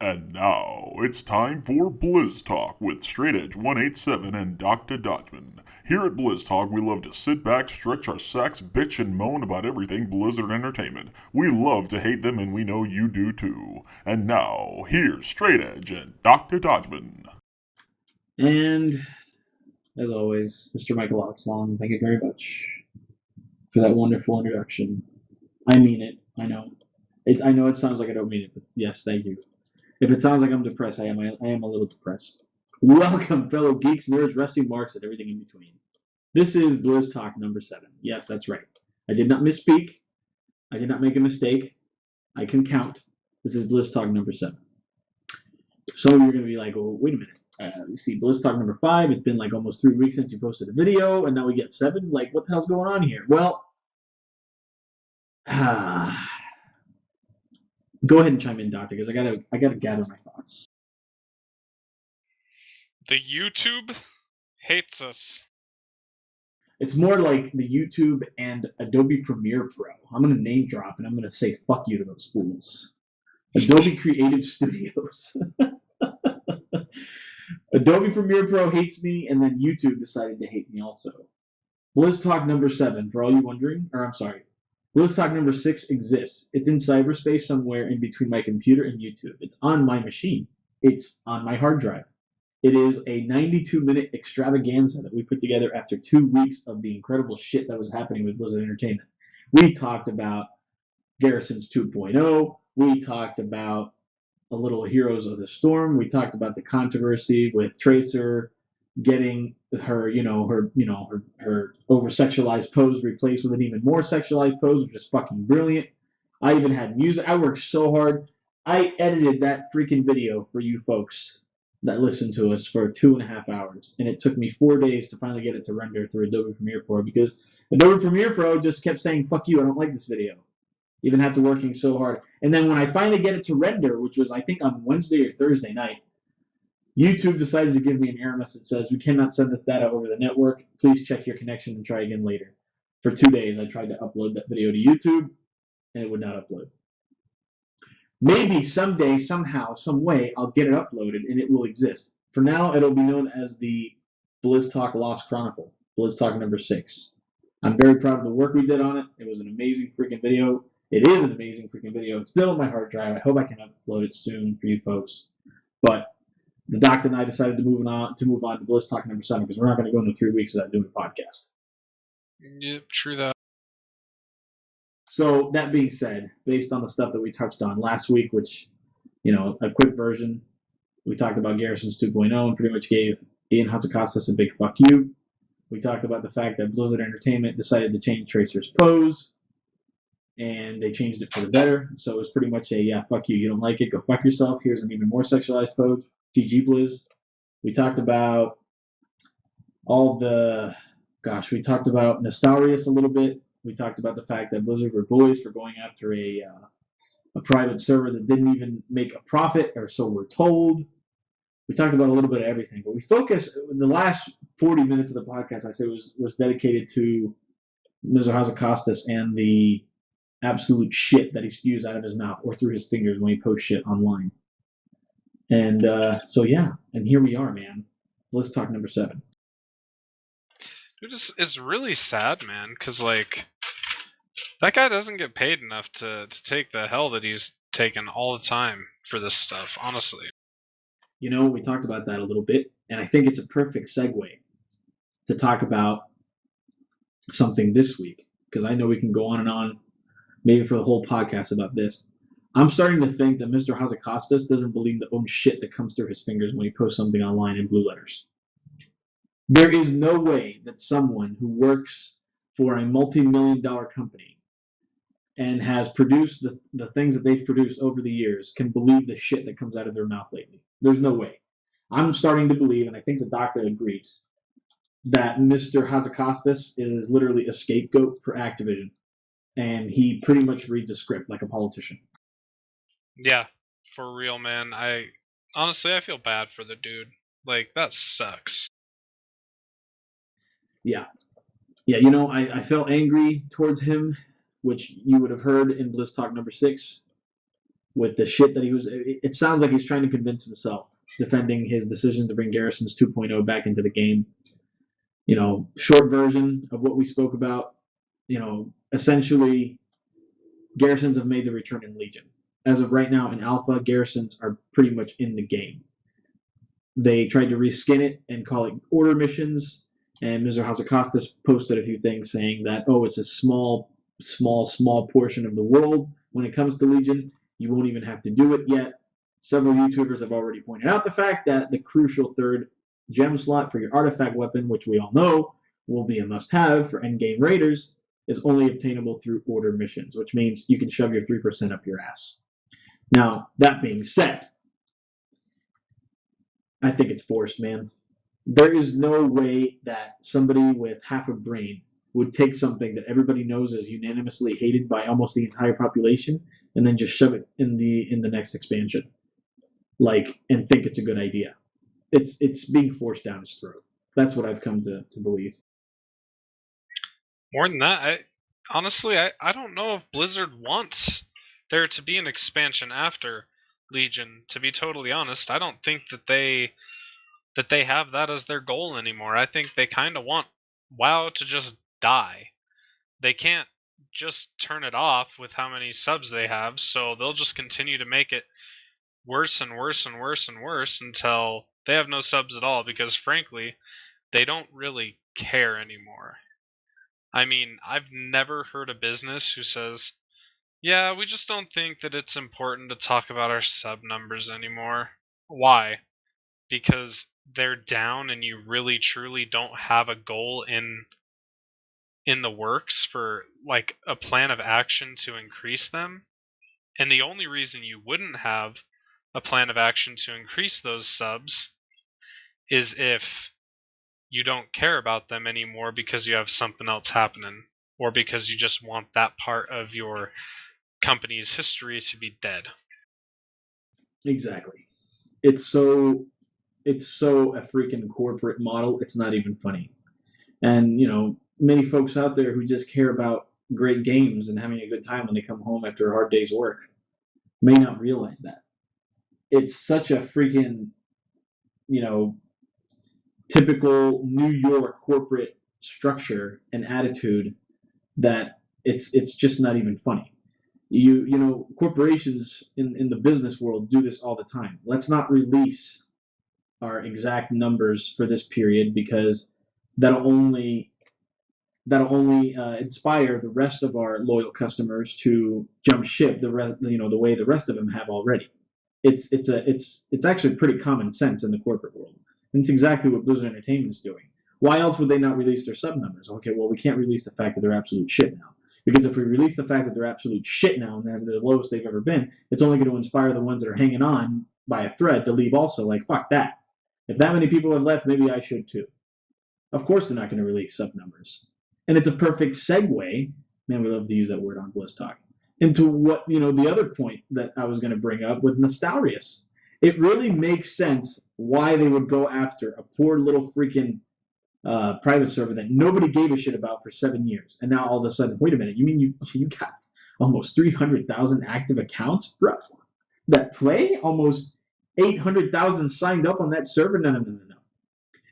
And now it's time for Blizz Talk with Straight Edge 187 and Docta Dodgeman. Here at Blizz Talk, we love to sit back, stretch our sacks, bitch, and moan about everything Blizzard Entertainment. We love to hate them, and we know you do too. And now, here's Straight Edge and Docta Dodgeman. And, as always, Mr. Michael Oxlong, thank you very much for that wonderful introduction. I mean it, I know. I know it sounds like I don't mean it, but yes, thank you. If it sounds like I'm depressed, I am a little depressed. Welcome, fellow geeks, nerds, wrestling marks, and everything in between. This is Blizz Talk number 7. Yes, that's right. I did not misspeak. I did not make a mistake. I can count. This is Blizz Talk number 7. Some of you are going to be like, well, wait a minute. You see, Blizz Talk number 5. It's been like almost 3 weeks since you posted a video, and now we get 7. Like, what the hell's going on here? Well, go ahead and chime in, Doctor, because I gotta gather my thoughts. The YouTube hates us. It's more like the YouTube and Adobe Premiere Pro. I'm gonna name drop and I'm gonna say fuck you to those fools. Adobe Creative Studios. Adobe Premiere Pro hates me, and then YouTube decided to hate me also. Blizz Talk number 7, for all you wondering, Blizz Talk number 6 exists. It's in cyberspace somewhere in between my computer and YouTube. It's on my machine. It's on my hard drive. It is a 92-minute extravaganza that we put together after 2 weeks of the incredible shit that was happening with Blizzard Entertainment. We talked about Garrisons 2.0. We talked about a little Heroes of the Storm. We talked about the controversy with Tracer getting her over-sexualized pose replaced with an even more sexualized pose, which is fucking brilliant. I even had music. I worked so hard. I edited that freaking video for you folks that listened to us for 2.5 hours, and it took me 4 days to finally get it to render through Adobe Premiere Pro, because Adobe Premiere Pro just kept saying, fuck you, I don't like this video, even after working so hard. And then when I finally get it to render, which was I think on Wednesday or Thursday night, YouTube decides to give me an error message that says, we cannot send this data over the network. Please check your connection and try again later. For 2 days, I tried to upload that video to YouTube, and it would not upload. Maybe someday, somehow, some way, I'll get it uploaded, and it will exist. For now, it'll be known as the Blizz Talk Lost Chronicle, Blizz Talk number 6. I'm very proud of the work we did on it. It was an amazing freaking video. It is an amazing freaking video. It's still on my hard drive. I hope I can upload it soon for you folks. But the Doctor and I decided to move on to Blizz Talk number 7, because we're not going to go into 3 weeks without doing a podcast. Yep, true that. So that being said, based on the stuff that we touched on last week, which, a quick version, we talked about Garrisons 2.0 and pretty much gave Ian Hazzikostas a big fuck you. We talked about the fact that Blizzard Entertainment decided to change Tracer's pose, and they changed it for the better. So it was pretty much a, fuck you don't like it, go fuck yourself. Here's an even more sexualized pose. GG Blizz. We talked about we talked about Nostarius a little bit. We talked about the fact that Blizzard were bullies for going after a private server that didn't even make a profit, or so we're told. We talked about a little bit of everything, but we focused, the last 40 minutes of the podcast, I say, was dedicated to Mr. Hazzikostas and the absolute shit that he spews out of his mouth or through his fingers when he posts shit online. And and here we are, man. Let's talk number 7. Dude, it's really sad, man, because, that guy doesn't get paid enough to take the hell that he's taken all the time for this stuff, honestly. We talked about that a little bit, and I think it's a perfect segue to talk about something this week, because I know we can go on and on, maybe for the whole podcast about this. I'm starting to think that Mr. Hazzikostas doesn't believe the own shit that comes through his fingers when he posts something online in blue letters. There is no way that someone who works for a multi-million-dollar company and has produced the things that they've produced over the years can believe the shit that comes out of their mouth lately. There's no way. I'm starting to believe, and I think the Doctor agrees, that Mr. Hazzikostas is literally a scapegoat for Activision, and he pretty much reads a script like a politician. Yeah, for real, man. Honestly, I feel bad for the dude. That sucks. Yeah, I felt angry towards him, which you would have heard in Blizz Talk number 6. with the shit that he was. It sounds like he's trying to convince himself, defending his decision to bring Garrison's 2.0 back into the game. Short version of what we spoke about. Essentially, Garrisons have made the return in Legion. As of right now, in Alpha, Garrisons are pretty much in the game. They tried to reskin it and call it Order missions, and Mr. Hazakostas posted a few things saying that, it's a small portion of the world when it comes to Legion. You won't even have to do it yet. Several YouTubers have already pointed out the fact that the crucial third gem slot for your artifact weapon, which we all know will be a must-have for endgame raiders, is only obtainable through Order missions, which means you can shove your 3% up your ass. Now, that being said, I think it's forced, man. There is no way that somebody with half a brain would take something that everybody knows is unanimously hated by almost the entire population and then just shove it in the next expansion, and think it's a good idea. It's being forced down his throat. That's what I've come to believe. More than that, I don't know if Blizzard wants there to be an expansion after Legion. To be totally honest, I don't think that they have that as their goal anymore. I think they kind of want WoW to just die. They can't just turn it off with how many subs they have, so they'll just continue to make it worse and worse and worse and worse until they have no subs at all, because frankly, they don't really care anymore. I mean, I've never heard a business who says, yeah, we just don't think that it's important to talk about our sub numbers anymore. Why? Because they're down and you really truly don't have a goal in the works for a plan of action to increase them. And the only reason you wouldn't have a plan of action to increase those subs is if you don't care about them anymore because you have something else happening, or because you just want that part of your company's history to be dead. Exactly. It's so a freaking corporate model. It's not even funny. And many folks out there who just care about great games and having a good time when they come home after a hard day's work may not realize that. It's such a freaking, typical New York corporate structure and attitude that it's just not even funny. Corporations in the business world do this all the time. Let's not release our exact numbers for this period because that'll only inspire the rest of our loyal customers to jump ship the way the rest of them have already. It's actually pretty common sense in the corporate world. And it's exactly what Blizzard Entertainment is doing. Why else would they not release their sub numbers? Okay, well, we can't release the fact that they're absolute shit now. Because if we release the fact that they're absolute shit now and they're the lowest they've ever been, it's only going to inspire the ones that are hanging on by a thread to leave also. Fuck that. If that many people have left, maybe I should too. Of course they're not going to release sub numbers. And it's a perfect segue, man, we love to use that word on Blizz Talk, into what, the other point that I was going to bring up with Nostalrius. It really makes sense why they would go after a poor little freaking private server that nobody gave a shit about for 7 years. And now all of a sudden, wait a minute, you mean you got almost 300,000 active accounts, bro, that play? Almost 800,000 signed up on that server? No.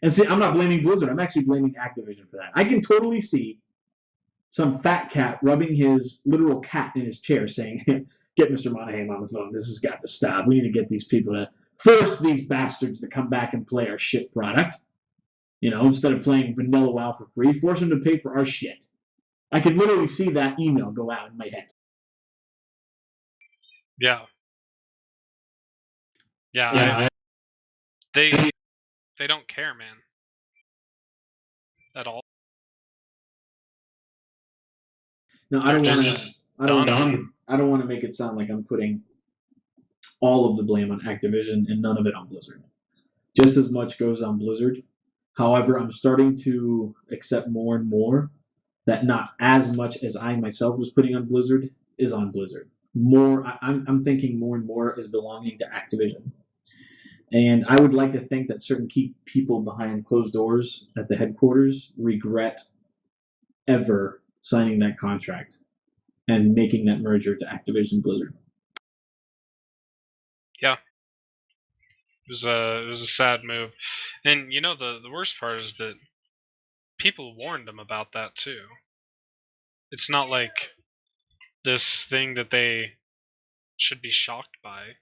And see, I'm not blaming Blizzard. I'm actually blaming Activision for that. I can totally see some fat cat rubbing his literal cat in his chair saying, get Mr. Monahan on the phone. This has got to stop. We need to get these people to force these bastards to come back and play our shit product. Instead of playing vanilla WoW for free, force them to pay for our shit. I could literally see that email go out in my head. Yeah. They don't care, man. At all. No, I don't want to make it sound like I'm putting all of the blame on Activision and none of it on Blizzard. Just as much goes on Blizzard. However, I'm starting to accept more and more that not as much as I myself was putting on Blizzard is on Blizzard. I'm thinking more and more is belonging to Activision. And I would like to think that certain key people behind closed doors at the headquarters regret ever signing that contract and making that merger to Activision Blizzard. It was a sad move, and you know the worst part is that people warned him about that too. It's not like this thing that they should be shocked by.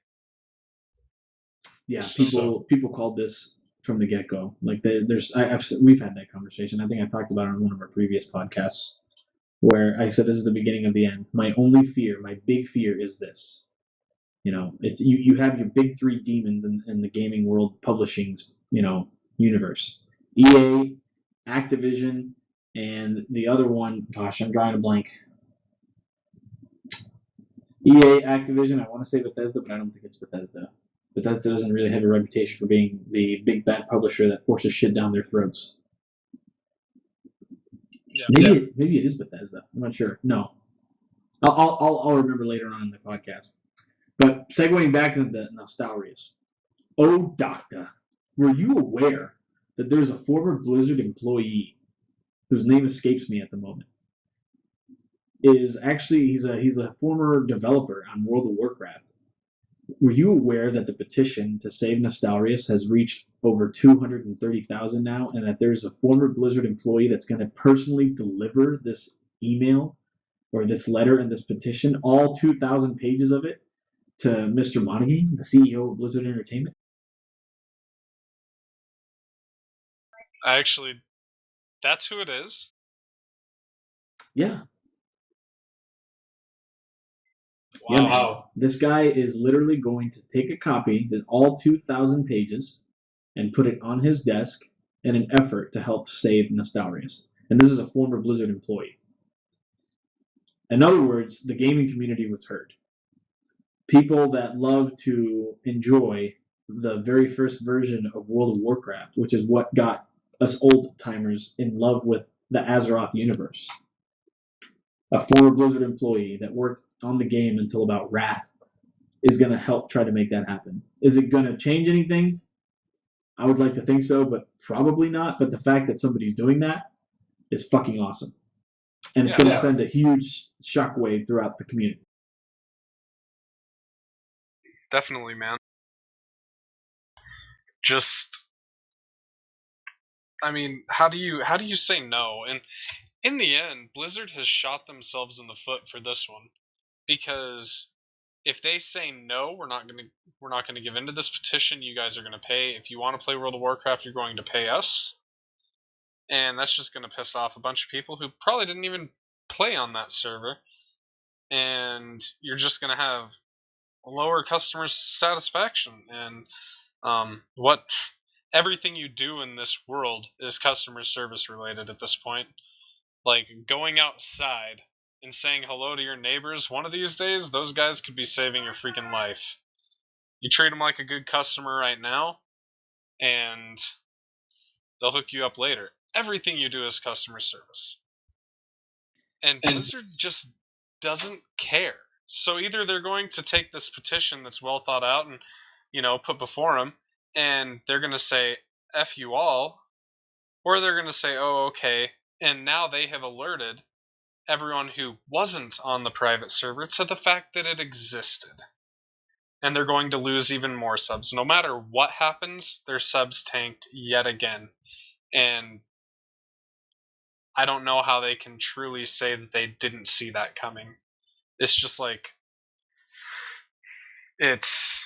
Yeah, So people called this from the get go. Like we've had that conversation. I think I talked about it on one of our previous podcasts where I said this is the beginning of the end. My only fear, my big fear, is this. You know, it's you have your big three demons in the gaming world publishing, universe. EA, Activision, and the other one, gosh, I'm drawing a blank. EA, Activision, I want to say Bethesda, but I don't think it's Bethesda. Bethesda doesn't really have a reputation for being the big bad publisher that forces shit down their throats. yeah, Maybe it is Bethesda. I'm not sure. No, I'll remember later on in the podcast. But segueing back to the Nostalrius. Oh, Docta, were you aware that there's a former Blizzard employee whose name escapes me at the moment? Is actually he's a former developer on World of Warcraft. Were you aware that the petition to save Nostalrius has reached over 230,000 now, and that there's a former Blizzard employee that's going to personally deliver this email or this letter and this petition, all 2,000 pages of it, to Mr. Monaghan, the CEO of Blizzard Entertainment? actually, that's who it is. Yeah. Wow. Yeah, man. This guy is literally going to take a copy, all 2,000 pages, and put it on his desk in an effort to help save Nostalrius. And this is a former Blizzard employee. In other words, the gaming community was heard. People that love to enjoy the very first version of World of Warcraft, which is what got us old timers in love with the Azeroth universe. A former Blizzard employee that worked on the game until about Wrath is going to help try to make that happen. Is it going to change anything? I would like to think so, but probably not. But the fact that somebody's doing that is fucking awesome. And it's going to send a huge shockwave throughout the community. Definitely, man. Just, I mean, how do you say no? And in the end, Blizzard has shot themselves in the foot for this one, because if they say no, we're not gonna give in to this petition. You guys are gonna pay. If you want to play World of Warcraft, you're going to pay us, and that's just gonna piss off a bunch of people who probably didn't even play on that server, and you're just gonna have lower customer satisfaction. And what everything you do in this world is customer service related at this point. Like going outside and saying hello to your neighbors, one of these days, those guys could be saving your freaking life. You treat them like a good customer right now, and they'll hook you up later. Everything you do is customer service. And Blizzard just doesn't care. So either they're going to take this petition that's well thought out and, put before them, and they're going to say, F you all, or they're going to say, oh, okay, and now they have alerted everyone who wasn't on the private server to the fact that it existed. And they're going to lose even more subs. No matter what happens, their subs tanked yet again. And I don't know how they can truly say that they didn't see that coming. It's just like, that's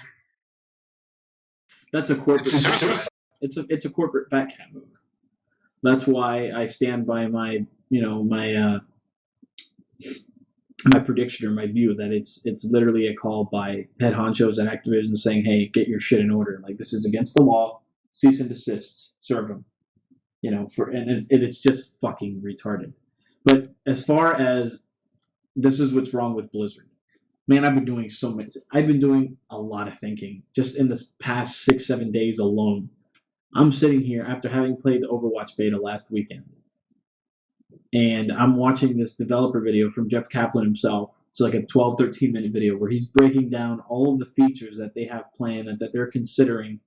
a corporate. It's a corporate fat cat move. That's why I stand by my my prediction or my view that it's literally a call by head honchos and Activision saying, hey, get your shit in order. Like, this is against the law. Cease and desist. Serve them. And it's just fucking retarded. But as far as this is what's wrong with Blizzard. Man, I've been doing so much. I've been doing a lot of thinking just in this past 6-7 days alone. I'm sitting here after having played the Overwatch beta last weekend, and I'm watching this developer video from Jeff Kaplan himself. It's like a 12, 13-minute video where he's breaking down all of the features that they have planned and that they're considering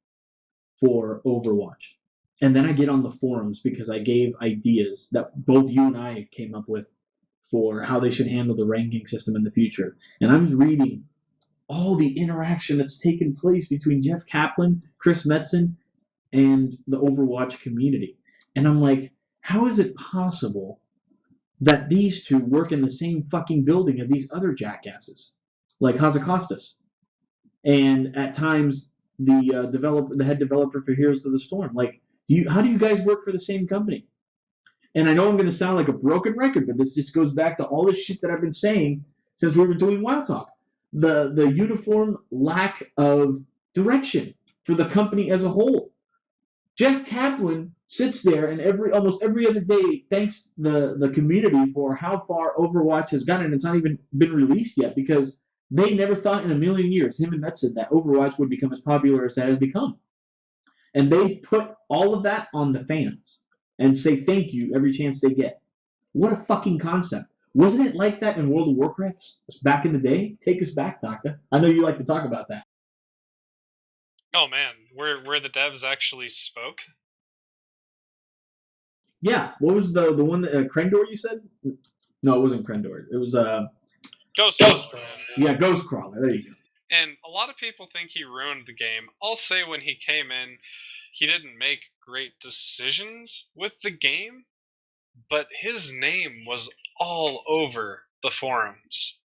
for Overwatch. And then I get on the forums because I gave ideas that both you and I came up with for how they should handle the ranking system in the future. And I'm reading all the interaction that's taken place between Jeff Kaplan, Chris Metzen, and the Overwatch community. And I'm like, how is it possible that these two work in the same fucking building as these other jackasses, like Hazakostas, and at times the head developer for Heroes of the Storm? Like, how do you guys work for the same company? And I know I'm going to sound like a broken record, but this just goes back to all this shit that I've been saying since we were doing Wild Talk. The uniform lack of direction for the company as a whole. Jeff Kaplan sits there and almost every other day thanks the community for how far Overwatch has gotten, and it's not even been released yet because they never thought in a million years, him and Metzen, that Overwatch would become as popular as it has become. And they put all of that on the fans and say thank you every chance they get. What a fucking concept. Wasn't it like that in World of Warcraft back in the day? Take us back, Docta. I know you like to talk about that. Oh man, where the devs actually spoke? Yeah, what was the one that Krendor you said? No, it wasn't Krendor. It was Ghostcrawler. Yeah, Ghostcrawler. There you go. And a lot of people think he ruined the game. I'll say when he came in, he didn't make great decisions with the game, but his name was all over the forums.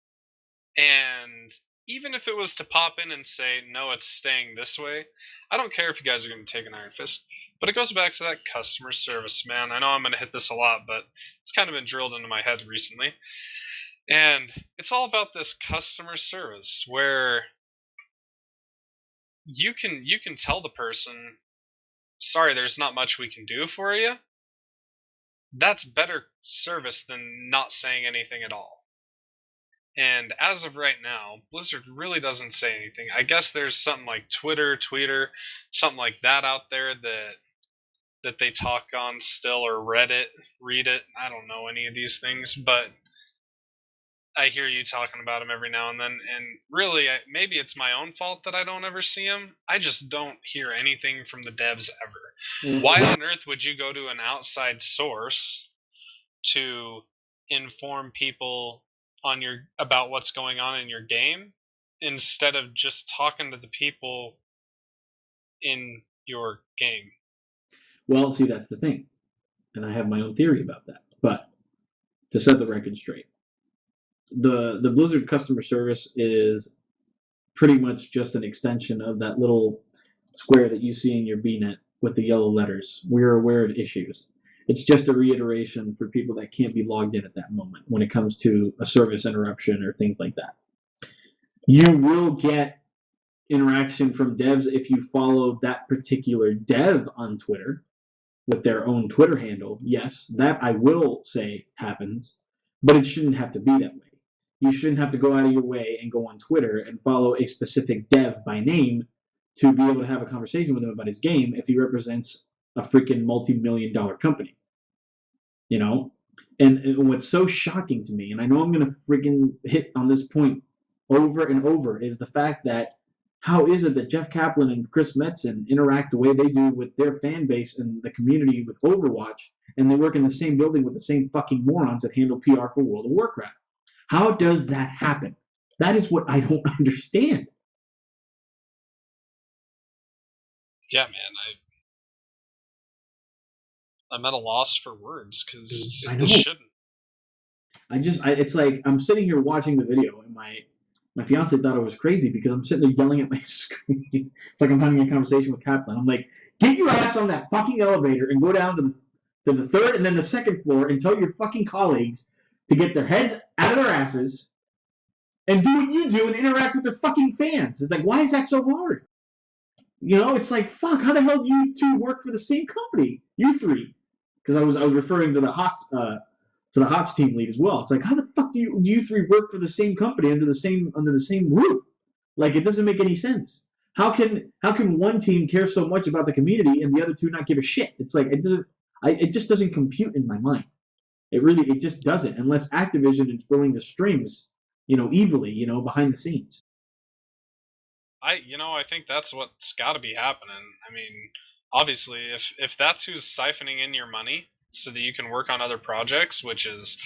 And even if it was to pop in and say, no, it's staying this way, I don't care if you guys are going to take an Iron Fist. But it goes back to that customer service, man. I know I'm going to hit this a lot, but it's kind of been drilled into my head recently. And it's all about this customer service where you can tell the person, sorry, there's not much we can do for you. That's better service than not saying anything at all. And as of right now, Blizzard really doesn't say anything. I guess there's something like Tweeter, something like that out there that they talk on still, or Reddit, read it. I don't know any of these things, but I hear you talking about them every now and then. And really, maybe it's my own fault that I don't ever see them. I just don't hear anything from the devs ever. Mm-hmm. Why on earth would you go to an outside source to inform people about what's going on in your game instead of just talking to the people in your game? Well, see, that's the thing, and I have my own theory about that. But to set the record straight, the Blizzard customer service is pretty much just an extension of that little square that you see in your BNet with the yellow letters. We're aware of issues. It's just a reiteration for people that can't be logged in at that moment when it comes to a service interruption or things like that. You will get interaction from devs if you follow that particular dev on Twitter with their own Twitter handle. Yes, that I will say happens, but it shouldn't have to be that way. You shouldn't have to go out of your way and go on Twitter and follow a specific dev by name to be able to have a conversation with him about his game if he represents a freaking multi-million-dollar company. You know? And what's so shocking to me, and I know I'm going to freaking hit on this point over and over, is the fact that how is it that Jeff Kaplan and Chris Metzen interact the way they do with their fan base and the community with Overwatch, and they work in the same building with the same fucking morons that handle PR for World of Warcraft? How does that happen? That is what I don't understand. Yeah, man, I'm at a loss for words because it shouldn't. It's like I'm sitting here watching the video, and my fiance thought I was crazy because I'm sitting there yelling at my screen. It's like I'm having a conversation with Kaplan. I'm like, get your ass on that fucking elevator and go down to the third and then the second floor and tell your fucking colleagues to get their heads out of their asses and do what you do and interact with their fucking fans. It's like, why is that so hard? You know, it's like, fuck, how the hell do you two work for the same company? You three. Because I was referring to the Hots team lead as well. It's like, how the fuck do you three work for the same company under the same roof? Like, it doesn't make any sense. How can one team care so much about the community and the other two not give a shit? It's like it just doesn't compute in my mind. It just doesn't, unless Activision is pulling the strings, evilly, behind the scenes. I think that's what's got to be happening. I mean, obviously, if that's who's siphoning in your money, so that you can work on other projects, which is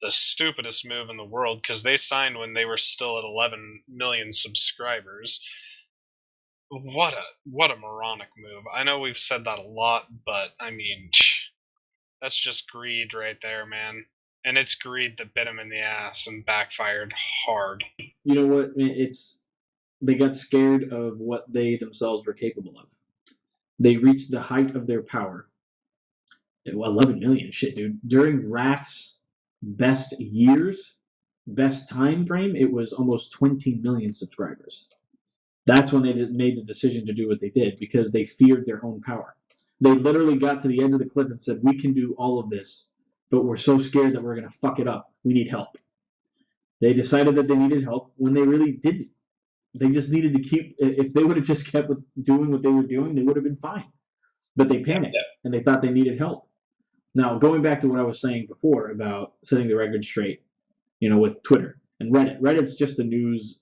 the stupidest move in the world because they signed when they were still at 11 million subscribers. What a moronic move. I know we've said that a lot, but I mean, that's just greed right there, man. And it's greed that bit him in the ass and backfired hard. You know what? They got scared of what they themselves were capable of. They reached the height of their power. 11 million, shit, dude. During Wrath's best years, best time frame, it was almost 20 million subscribers. That's when they made the decision to do what they did because they feared their own power. They literally got to the edge of the cliff and said, "We can do all of this, but we're so scared that we're going to fuck it up. We need help." They decided that they needed help when they really didn't. They just needed to keep. If they would have just kept doing what they were doing, they would have been fine. But they panicked and they thought they needed help. Now, going back to what I was saying before about setting the record straight, with Twitter and Reddit. Reddit's just a news,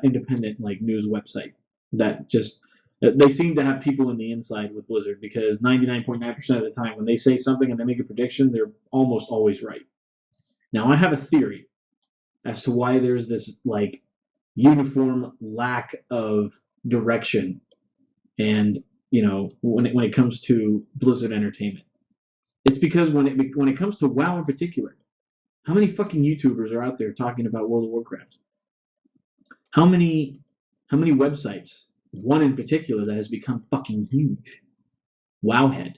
independent news website that just they seem to have people in the inside with Blizzard because 99.9% of the time when they say something and they make a prediction, they're almost always right. Now, I have a theory as to why there's this uniform lack of direction, and when it comes to Blizzard Entertainment, it's because when it comes to WoW in particular, how many fucking YouTubers are out there talking about World of Warcraft? How many websites? One in particular that has become fucking huge. Wowhead.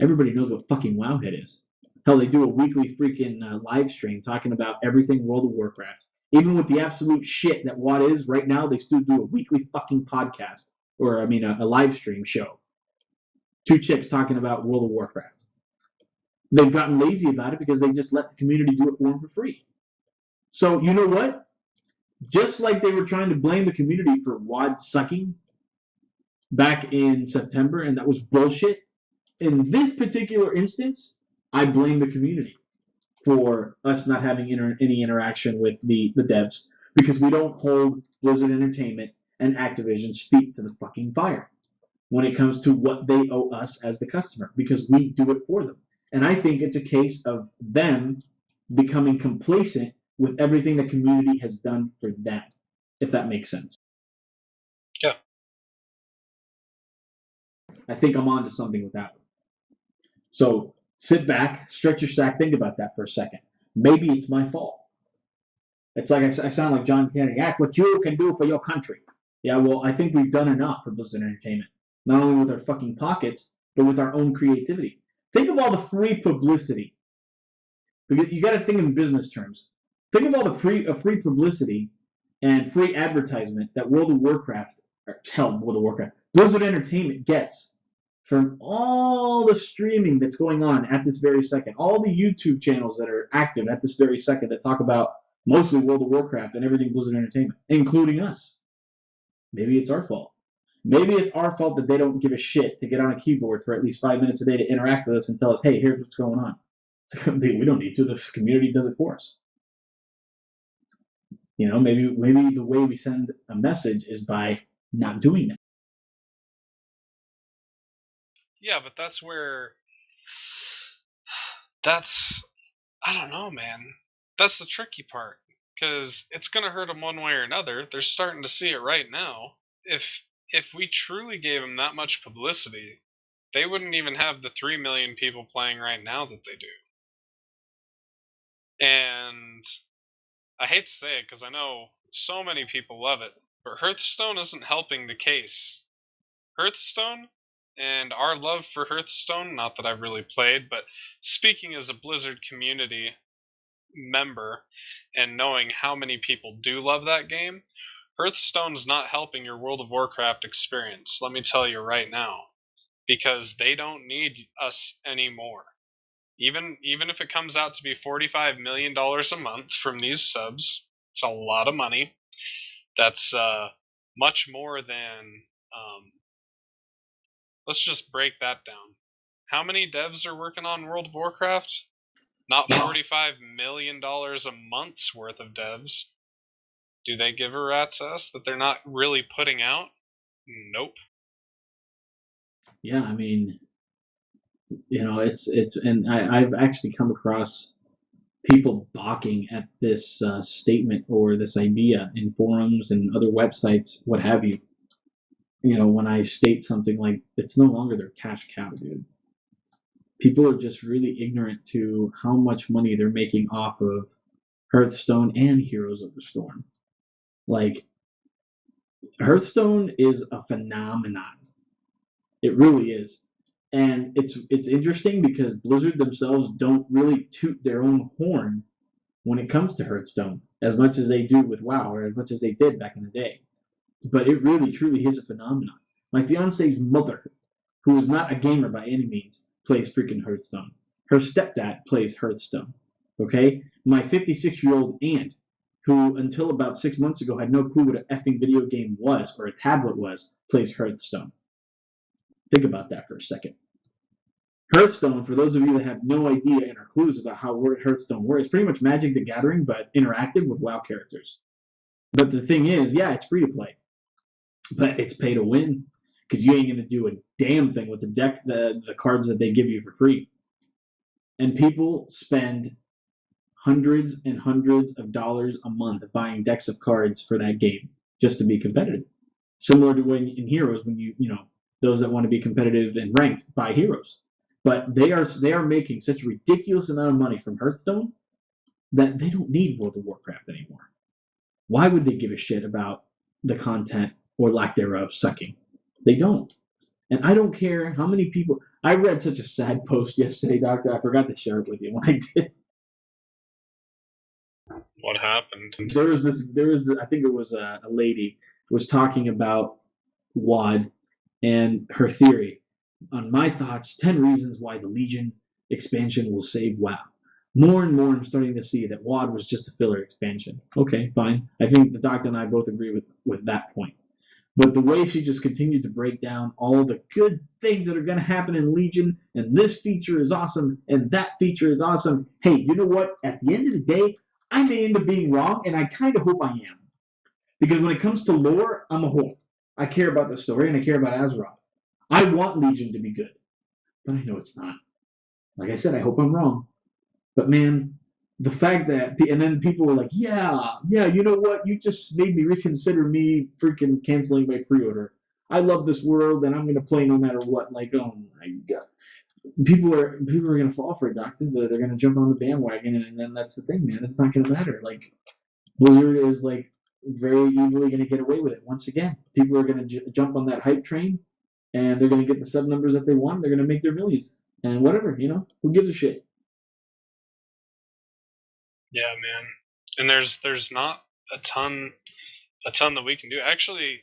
Everybody knows what fucking Wowhead is. Hell, they do a weekly freaking live stream talking about everything World of Warcraft. Even with the absolute shit that WoD is right now, they still do a weekly fucking podcast. Or, a live stream show. Two chicks talking about World of Warcraft. They've gotten lazy about it because they just let the community do it for them for free. So, you know what? Just like they were trying to blame the community for WoD sucking back in September, and that was bullshit, in this particular instance, I blame the community for us not having any interaction with the devs because we don't hold Blizzard Entertainment and Activision's feet to the fucking fire when it comes to what they owe us as the customer because we do it for them. And I think it's a case of them becoming complacent with everything the community has done for them, if that makes sense. Yeah. I think I'm onto something with that one. So sit back, stretch your sack, think about that for a second. Maybe it's my fault. It's like I sound like John Kennedy. Ask what you can do for your country. Yeah, well, I think we've done enough for Blizzard Entertainment. Not only with our fucking pockets, but with our own creativity. Think of all the free publicity. You got to think in business terms. Think of all the free publicity and free advertisement that World of Warcraft, Blizzard Entertainment gets from all the streaming that's going on at this very second, all the YouTube channels that are active at this very second that talk about mostly World of Warcraft and everything Blizzard Entertainment, including us. Maybe it's our fault. Maybe it's our fault that they don't give a shit to get on a keyboard for at least 5 minutes a day to interact with us and tell us, hey, here's what's going on. We don't need to. The community does it for us. Maybe the way we send a message is by not doing that. Yeah, but I don't know, man. That's the tricky part. Because it's going to hurt them one way or another. They're starting to see it right now. If we truly gave them that much publicity, they wouldn't even have the 3 million people playing right now that they do. And I hate to say it because I know so many people love it, but Hearthstone isn't helping the case. Hearthstone and our love for Hearthstone, not that I've really played, but speaking as a Blizzard community member and knowing how many people do love that game, Hearthstone's not helping your World of Warcraft experience, let me tell you right now, because they don't need us anymore. Even if it comes out to be $45 million a month from these subs, it's a lot of money. That's much more than let's just break that down. How many devs are working on World of Warcraft? Not $45 million a month's worth of devs. Do they give a rat's ass that they're not really putting out? Nope. Yeah, You know, and I've actually come across people balking at this statement or this idea in forums and other websites, what have you. You know, when I state something like it's no longer their cash cow, dude. People are just really ignorant to how much money they're making off of Hearthstone and Heroes of the Storm. Like, Hearthstone is a phenomenon. It really is. And it's interesting because Blizzard themselves don't really toot their own horn when it comes to Hearthstone as much as they do with WoW or as much as they did back in the day. But it really truly is a phenomenon. My fiance's mother, who is not a gamer by any means, plays freaking Hearthstone. Her stepdad plays Hearthstone. Okay? My 56-year-old aunt, who until about 6 months ago had no clue what an effing video game was or a tablet was, plays Hearthstone. Think about that for a second. Hearthstone, for those of you that have no idea and are clues about how Hearthstone works, it's pretty much Magic the Gathering, but interactive with WoW characters. But the thing is, yeah, it's free to play, but it's pay to win because you ain't gonna do a damn thing with the deck, the cards that they give you for free. And people spend hundreds and hundreds of dollars a month buying decks of cards for that game just to be competitive. Similar to when in Heroes, when you know those that want to be competitive and ranked buy Heroes. But they are making such a ridiculous amount of money from Hearthstone that they don't need World of Warcraft anymore. Why would they give a shit about the content or lack thereof sucking? They don't. And I don't care how many people. I read such a sad post yesterday, Doctor. I forgot to share it with you when I did. What happened? There was this. I think it was a lady was talking about WoD and her theory on my thoughts 10 reasons why the Legion expansion will save WoW. More and more, I'm starting to see that WoD was just a filler expansion. Okay, fine. I think the Doctor and I both agree with that point. But the way she just continued to break down all the good things that are going to happen in Legion, and this feature is awesome, and that feature is awesome. Hey, you know what? At the end of the day, I may end up being wrong, and I kind of hope I am. Because when it comes to lore, I'm a whore. I care about the story, and I care about Azeroth. I want Legion to be good, but I know it's not. Like I said, I hope I'm wrong. But man, the fact that, and then people were like, yeah, you know what? You just made me reconsider me freaking canceling my pre-order. I love this world, and I'm going to play no matter what. Like, oh my god, people are going to fall for it, Doctor. They're going to jump on the bandwagon, and then that's the thing, man. It's not going to matter. Like, Blizzard is like very easily going to get away with it once again. People are going to jump on that hype train, and they're going to get the sub numbers that they want. They're going to make their millions, and whatever, who gives a shit? Yeah, man. And there's not a ton that we can do. Actually,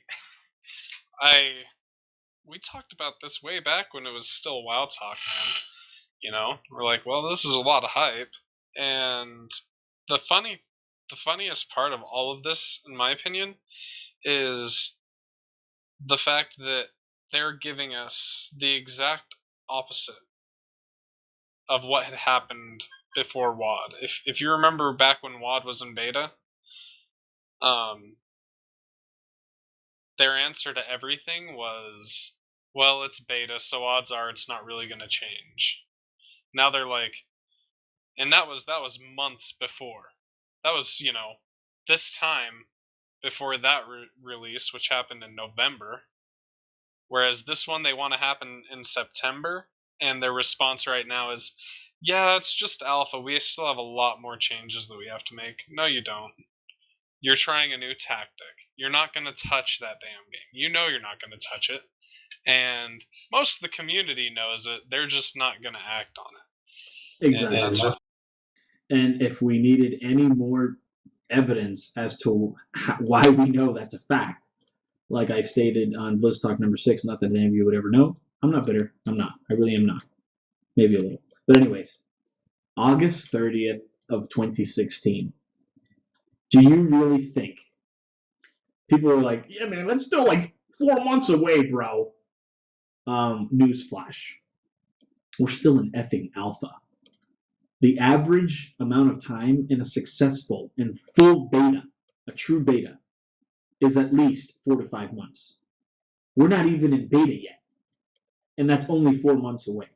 we talked about this way back when it was still WoW Talk, man. We're like, well, this is a lot of hype, and the funniest part of all of this, in my opinion, is the fact that they're giving us the exact opposite of what had happened before WoD. If you remember back when WoD was in beta, their answer to everything was, well, it's beta, so odds are it's not really going to change. Now they're like, and that was months before. That was, this time before that release, which happened in November. Whereas this one they want to happen in September, and their response right now is, yeah, it's just alpha. We still have a lot more changes that we have to make. No, you don't. You're trying a new tactic. You're not going to touch that damn game. You know you're not going to touch it. And most of the community knows it. They're just not going to act on it. Exactly. And if we needed any more evidence as to why we know that's a fact, like I stated on Blizz Talk number 6, not that any of you would ever know, I'm not bitter. I'm not. I really am not. Maybe a little. But anyways, August 30th of 2016. Do you really think people are like, yeah, man, that's still like 4 months away, bro? Newsflash. We're still in effing alpha. The average amount of time in a successful and full beta, a true beta, is at least 4 to 5 months. We're not even in beta yet. And that's only 4 months away.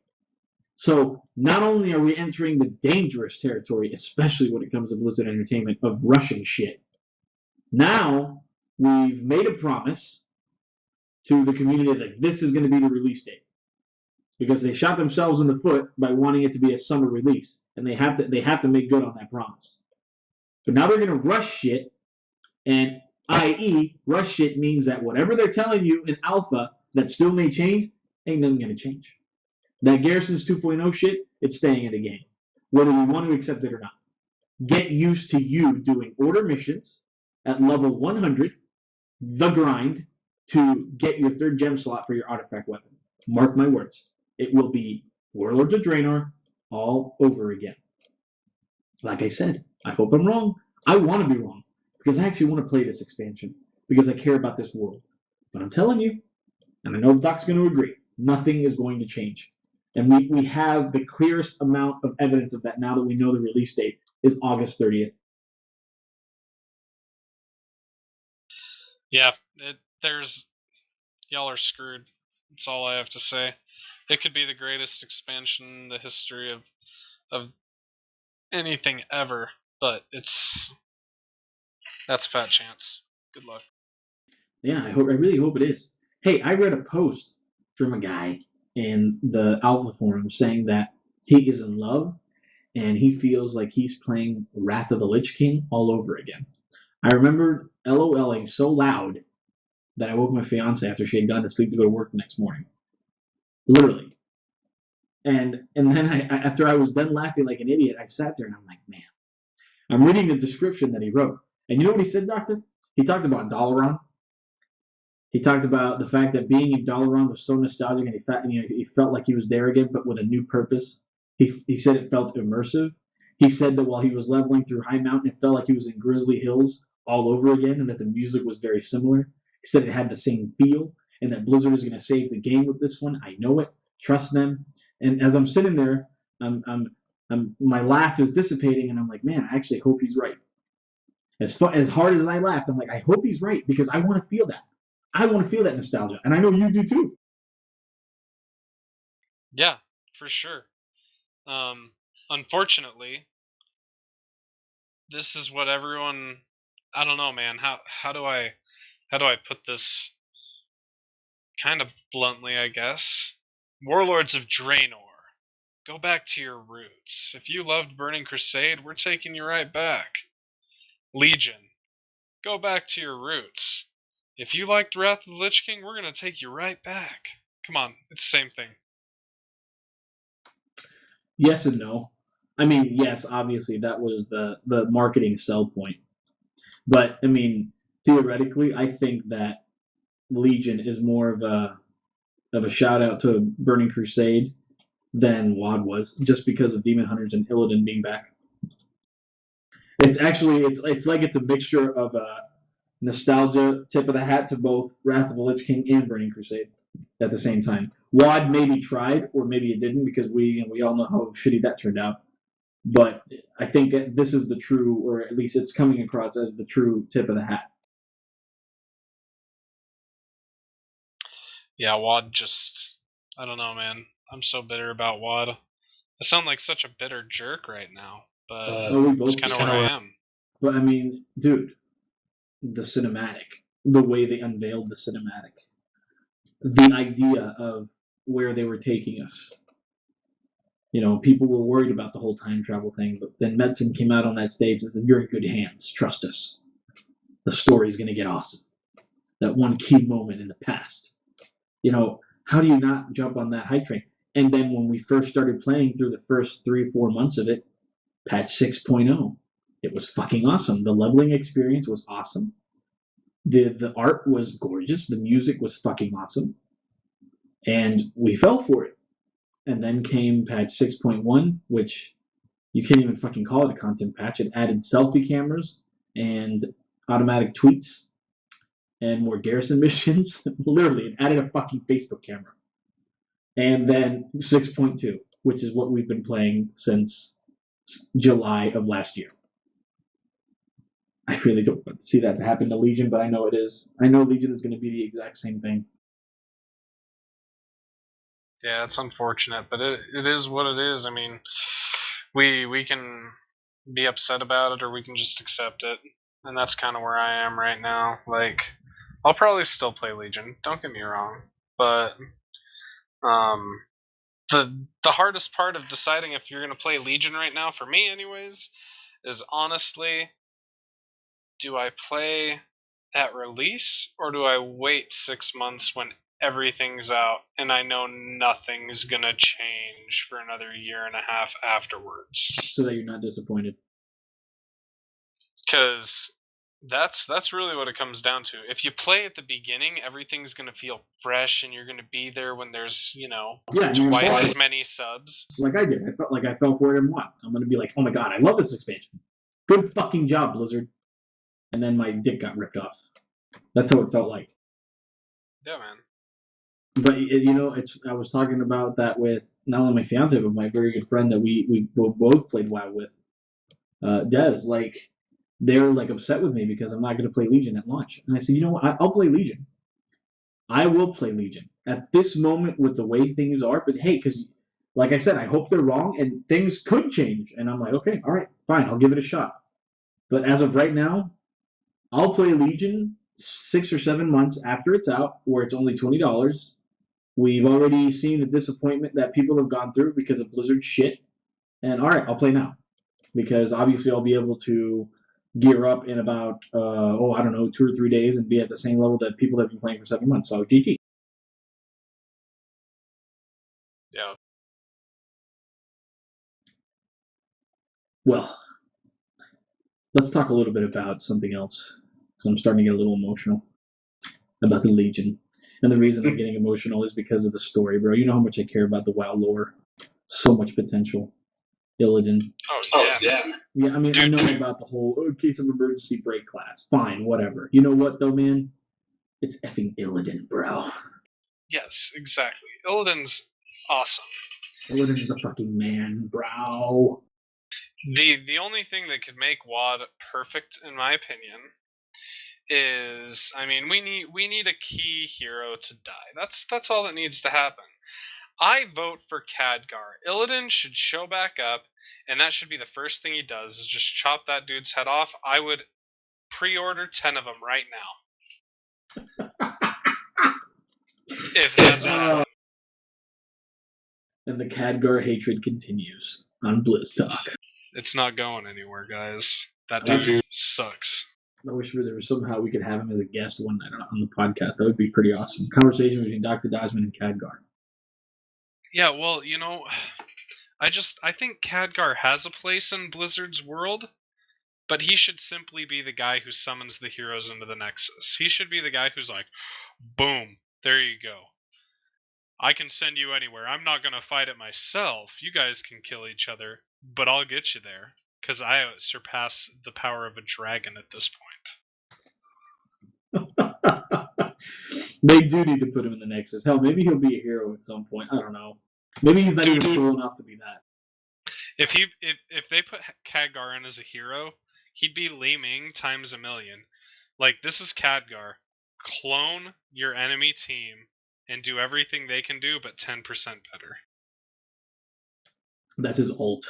So not only are we entering the dangerous territory, especially when it comes to Blizzard Entertainment, of rushing shit, now we've made a promise to the community that this is going to be the release date because they shot themselves in the foot by wanting it to be a summer release, and they have to make good on that promise. But now they're going to rush shit, and i.e. rush shit means that whatever they're telling you in alpha that still may change, ain't nothing going to change. That Garrison's 2.0 shit, it's staying in the game, whether we want to accept it or not. Get used to you doing order missions at level 100, the grind, to get your third gem slot for your artifact weapon. Mark my words. It will be Warlords of Draenor all over again. Like I said, I hope I'm wrong. I want to be wrong because I actually want to play this expansion because I care about this world. But I'm telling you, and I know Doc's going to agree, nothing is going to change. And we have the clearest amount of evidence of that now that we know the release date is August 30th. Yeah, y'all are screwed. That's all I have to say. It could be the greatest expansion in the history of anything ever, but that's a fat chance. Good luck. Yeah, I really hope it is. Hey, I read a post from a guy in the Alpha forum saying that he is in love and he feels like he's playing Wrath of the Lich King all over again. I remember LOLing so loud that I woke my fiance after she had gone to sleep to go to work the next morning. Literally. And then after I was done laughing like an idiot, I sat there and I'm like, man, I'm reading the description that he wrote. And you know what he said, Doctor? He talked about Dalaran. He talked about the fact that being in Dalaran was so nostalgic and he felt like he was there again, but with a new purpose. He said it felt immersive. He said that while he was leveling through High Mountain, it felt like he was in Grizzly Hills all over again and that the music was very similar. He said it had the same feel and that Blizzard is going to save the game with this one. I know it. Trust them. And as I'm sitting there, my laugh is dissipating and I'm like, man, I actually hope he's right. As hard as I laughed, I'm like, I hope he's right because I want to feel that. I want to feel that nostalgia, and I know you do too. Yeah, for sure. Unfortunately, this is what everyone. I don't know, man. How do I put this kind of bluntly? I guess Warlords of Draenor. Go back to your roots. If you loved Burning Crusade, we're taking you right back. Legion. Go back to your roots. If you liked Wrath of the Lich King, we're gonna take you right back. Come on, it's the same thing. Yes and no. I mean, yes, obviously that was the marketing sell point, but I mean, theoretically, I think that Legion is more of a shout out to Burning Crusade than WoD was, just because of Demon Hunters and Illidan being back. It's actually it's like it's a mixture of nostalgia, tip of the hat to both Wrath of the Lich King and Burning Crusade at the same time. WoD maybe tried, or maybe it didn't, because we all know how shitty that turned out. But I think that this is the true, or at least it's coming across as the true tip of the hat. Yeah, WoD just. I don't know, man. I'm so bitter about WoD. I sound like such a bitter jerk right now, but we both that's kind of where I am. But I mean, dude, the cinematic, the way they unveiled the cinematic, the idea of where they were taking us. You know, people were worried about the whole time travel thing, but then Metzen came out on that stage and said, "You're in good hands. Trust us. The story's going to get awesome." That one key moment in the past. You know, how do you not jump on that hype train? And then when we first started playing through the first 3 or 4 months of it, patch 6.0, it was fucking awesome. The leveling experience was awesome. The art was gorgeous. The music was fucking awesome. And we fell for it. And then came patch 6.1, which you can't even fucking call it a content patch. It added selfie cameras and automatic tweets and more garrison missions. Literally, it added a fucking Facebook camera. And then 6.2, which is what we've been playing since July of last year. I really don't want to see that to happen to Legion, but I know it is. I know Legion is going to be the exact same thing. Yeah, it's unfortunate, but it is what it is. I mean, we can be upset about it, or we can just accept it, and that's kind of where I am right now. Like, I'll probably still play Legion. Don't get me wrong, but um, the hardest part of deciding if you're gonna play Legion right now, for me, anyways, is honestly, do I play at release or do I wait 6 months when everything's out and I know nothing's gonna change for another year and a half afterwards? So that you're not disappointed. Because that's really what it comes down to. If you play at the beginning, everything's gonna feel fresh and you're gonna be there when there's, twice as many subs. Like I did. I felt like I fell for it and won. I'm gonna be like, oh my god, I love this expansion. Good fucking job, Blizzard. And then my dick got ripped off. That's how it felt like. Yeah, man. But I was talking about that with not only my fiance but my very good friend that we both played WoW with, Des. Like they're like upset with me because I'm not going to play Legion at launch, and I said, you know what? I'll play Legion. I will play Legion at this moment with the way things are. But hey, because like I said, I hope they're wrong and things could change. And I'm like, okay, all right, fine, I'll give it a shot. But as of right now, I'll play Legion 6 or 7 months after it's out, where it's only $20. We've already seen the disappointment that people have gone through because of Blizzard shit. And all right, I'll play now because obviously I'll be able to gear up in about I don't know, 2 or 3 days and be at the same level that people have been playing for 7 months. So GG. Yeah. Well, let's talk a little bit about something else because I'm starting to get a little emotional about the Legion. And the reason I'm getting emotional is because of the story, bro. You know how much I care about the WoW lore. So much potential. Illidan. Oh yeah. Yeah, I mean, I know about the whole case of emergency break class. Fine, whatever. You know what, though, man? It's effing Illidan, bro. Yes, exactly. Illidan's awesome. Illidan's the fucking man, bro. The only thing that could make WoD perfect, in my opinion, is, I mean, we need a key hero to die. That's all that needs to happen. I vote for Khadgar. Illidan should show back up, and that should be the first thing he does, is just chop that dude's head off. I would pre-order 10 of them right now. If that's what happens. And the Khadgar hatred continues on Blizz Talk. It's not going anywhere, guys. That dude sucks. I wish there was somehow we could have him as a guest one night on the podcast. That would be pretty awesome. Conversation between Dr. Dodgeman and Khadgar. Yeah, well, I think Khadgar has a place in Blizzard's world, but he should simply be the guy who summons the heroes into the Nexus. He should be the guy who's like, boom, there you go. I can send you anywhere. I'm not going to fight it myself. You guys can kill each other, but I'll get you there, because I surpass the power of a dragon at this point. They do need to put him in the Nexus. Hell, maybe he'll be a hero at some point. I don't know. Maybe he's not even cool enough to be that. If they put Khadgar in as a hero, he'd be Li Ming times a million. Like, this is Khadgar. Clone your enemy team and do everything they can do, but 10% better. That's his ult.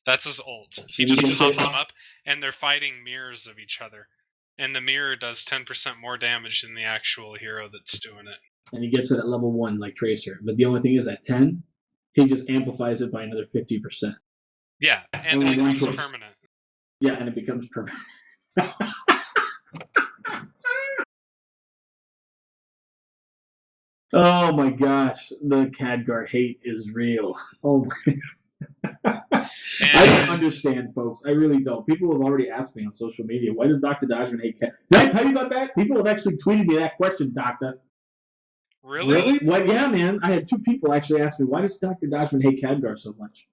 That's his ult. He just pumps them up, and they're fighting mirrors of each other. And the mirror does 10% more damage than the actual hero that's doing it. And he gets it at level 1 like Tracer. But the only thing is, at 10, he just amplifies it by another 50%. Yeah, and it becomes permanent. Yeah, and it becomes permanent. Oh my gosh, the Khadgar hate is real. Oh my. I don't understand, folks. I really don't. People have already asked me on social media, why does Dr. Dodgeman hate Khadgar? Did I tell you about that? People have actually tweeted me that question, Doctor. Really? Well, yeah, man. I had 2 people actually ask me, why does Dr. Dodgeman hate Khadgar so much?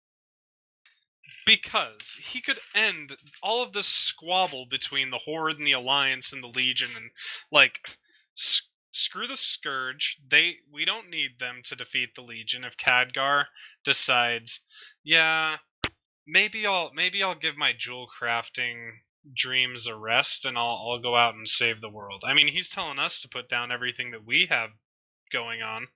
Because he could end all of this squabble between the Horde and the Alliance and the Legion, and, like, screw the Scourge. We don't need them to defeat the Legion. If Khadgar decides, yeah, maybe I'll give my jewel crafting dreams a rest, and I'll go out and save the world. I mean, he's telling us to put down everything that we have going on.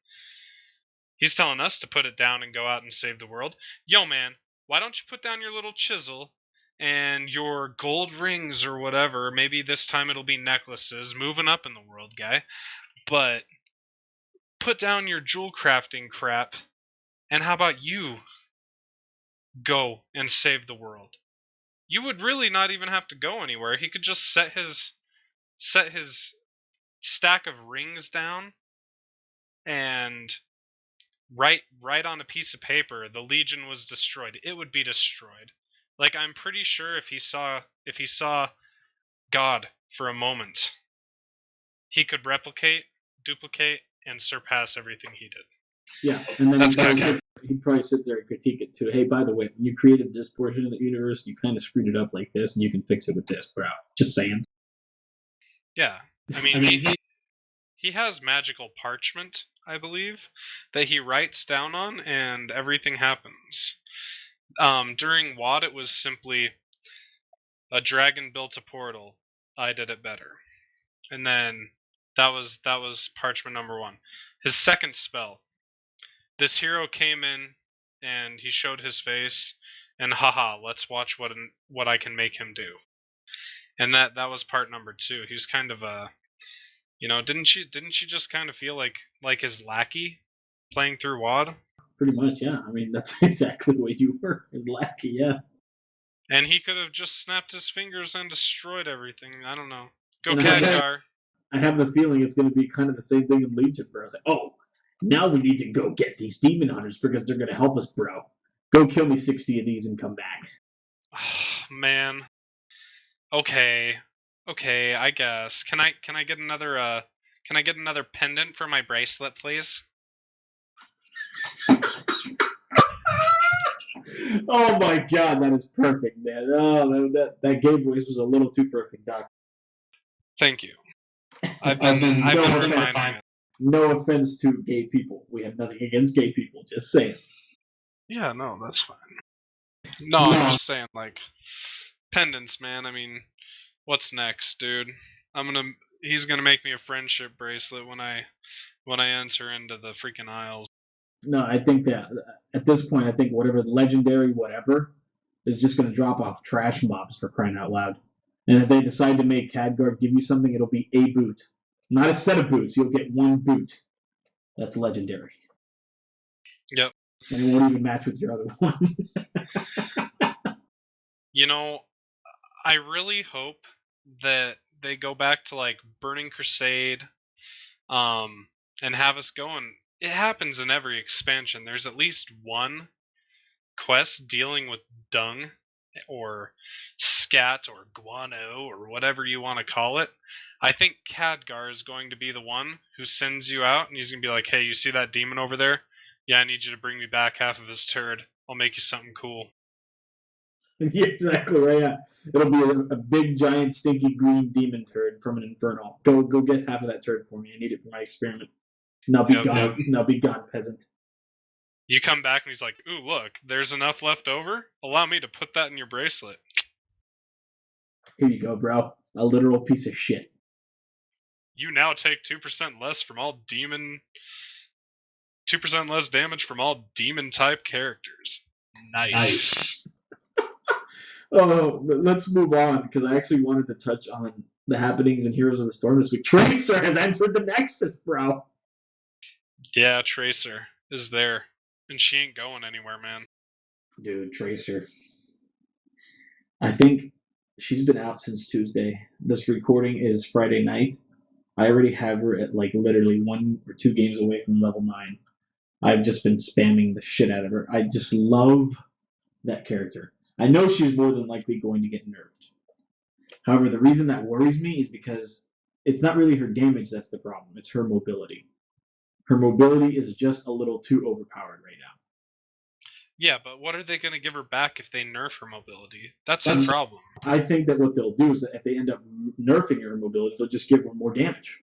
He's telling us to put it down and go out and save the world. Yo, man, why don't you put down your little chisel and your gold rings or whatever? Maybe this time it'll be necklaces. Moving up in the world, guy. But put down your jewel crafting crap, and how about you go and save the world? You would really not even have to go anywhere. He could just set his stack of rings down and write on a piece of paper, the Legion was destroyed. It would be destroyed. Like, I'm pretty sure if he saw God for a moment, he could replicate, duplicate, and surpass everything he did. Yeah, and then That's kinda he'd probably sit there and critique it too. Hey, by the way, when you created this portion of the universe, you kind of screwed it up like this, and you can fix it with this, bro. Just saying. Yeah. I mean, he has magical parchment, I believe, that he writes down on, and everything happens. During WoD, it was simply a dragon built a portal. I did it better, and then that was parchment number 1. His second spell. This hero came in, and he showed his face, and haha, let's watch what I can make him do. And that was part number 2. He was kind of a, didn't you just kind of feel like his lackey playing through WoD? Pretty much, yeah. I mean, that's exactly what you were, his lackey, yeah. And he could have just snapped his fingers and destroyed everything. I don't know. Go And Khadgar. I have the feeling it's going to be kind of the same thing in Legion, bro. It's like, oh, now we need to go get these demon hunters because they're going to help us, bro. Go kill me 60 of these and come back. Man. Okay, I guess. Can I get another pendant for my bracelet, please? Oh my god, that is perfect, man. Oh, that gay voice was a little too perfect, Doc. Thank you. I've been reminding it. No offense to gay people. We have nothing against gay people. Just saying. Yeah, no, that's fine. No, I'm just saying, like, pendants, man. I mean, what's next, dude? He's gonna make me a friendship bracelet when I enter into the freaking Isles. No, I think that at this point, I think whatever legendary whatever is just going to drop off trash mobs for crying out loud. And if they decide to make Khadgar give you something, it'll be a boot, not a set of boots. You'll get one boot. That's legendary. Yep. And it won't even match with your other one. I really hope that they go back to like Burning Crusade, and have us going. It happens in every expansion. There's at least one quest dealing with dung or scat or guano or whatever you want to call it. I think Khadgar is going to be the one who sends you out, and he's going to be like, hey, you see that demon over there? Yeah, I need you to bring me back half of his turd. I'll make you something cool. Yeah, exactly right. Yeah. It'll be a big, giant, stinky green demon turd from an inferno. Go get half of that turd for me. I need it for my experiment. Now be gone. Yep. Now be gone, peasant. You come back and he's like, ooh, look, there's enough left over? Allow me to put that in your bracelet. Here you go, bro. A literal piece of shit. You now take 2% less from all 2% less damage from all demon-type characters. Nice. Oh, let's move on, because I actually wanted to touch on the happenings in Heroes of the Storm this week. Tracer has entered the Nexus, bro. Yeah, Tracer is there. And she ain't going anywhere, man. Dude, Tracer. I think she's been out since Tuesday. This recording is Friday night. I already have her at like literally 1 or 2 games away from level 9. I've just been spamming the shit out of her. I just love that character. I know she's more than likely going to get nerfed. However, the reason that worries me is because it's not really her damage that's the problem. It's her mobility. Her mobility is just a little too overpowered right now. Yeah, but what are they going to give her back if they nerf her mobility? That's the problem. I think that what they'll do is that if they end up nerfing her mobility, they'll just give her more damage.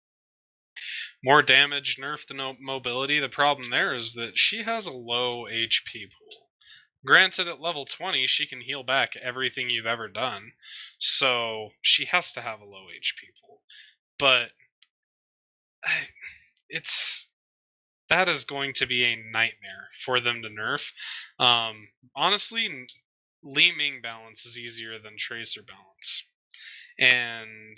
More damage, nerf the mobility. The problem there is that she has a low HP pool. Granted, at level 20, she can heal back everything you've ever done, so she has to have a low HP pool. But it's that is going to be a nightmare for them to nerf. Honestly, Li Ming balance is easier than Tracer balance, and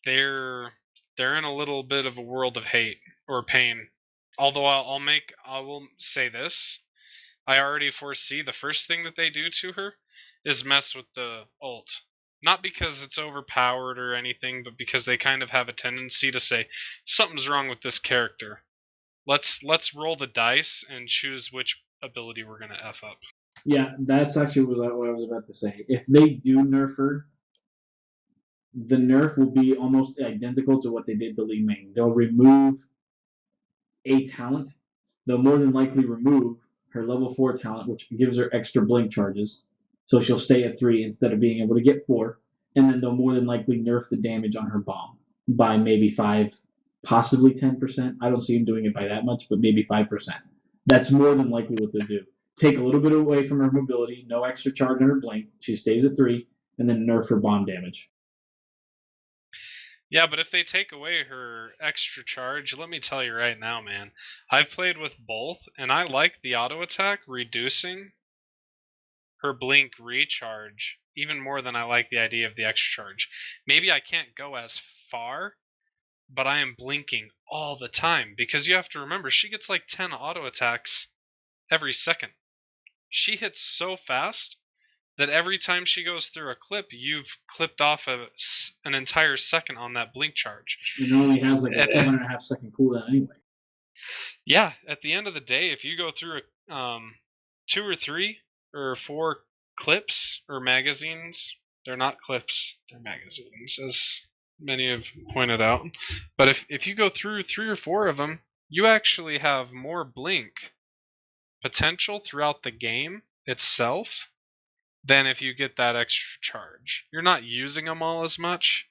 they're in a little bit of a world of hate or pain. Although I will say this, I already foresee the first thing that they do to her is mess with the ult. Not because it's overpowered or anything, but because they kind of have a tendency to say something's wrong with this character. Let's roll the dice and choose which ability we're gonna F up. Yeah, that's actually what I was about to say. If they do nerf her, the nerf will be almost identical to what they did to Li Ming. They'll remove a talent. They'll more than likely remove her level 4 talent, which gives her extra blink charges. So she'll stay at 3 instead of being able to get 4. And then they'll more than likely nerf the damage on her bomb by maybe 5, possibly 10%. I don't see them doing it by that much, but maybe 5%. That's more than likely what they'll do. Take a little bit away from her mobility, no extra charge on her blink. She stays at 3, and then nerf her bomb damage. Yeah, but if they take away her extra charge, let me tell you right now, man, I've played with both, and I like the auto attack reducing her blink recharge even more than I like the idea of the extra charge. Maybe I can't go as far, but I am blinking all the time, because you have to remember, she gets like 10 auto attacks every second. She hits so fast that every time she goes through a clip, you've clipped off an entire second on that blink charge. It only has like a 1.5 second cooldown anyway. Yeah, at the end of the day, if you go through 2 or 3 or 4 clips or magazines, they're not clips, they're magazines, as many have pointed out. But if you go through 3 or 4 of them, you actually have more blink potential throughout the game itself than if you get that extra charge. You're not using them all as much,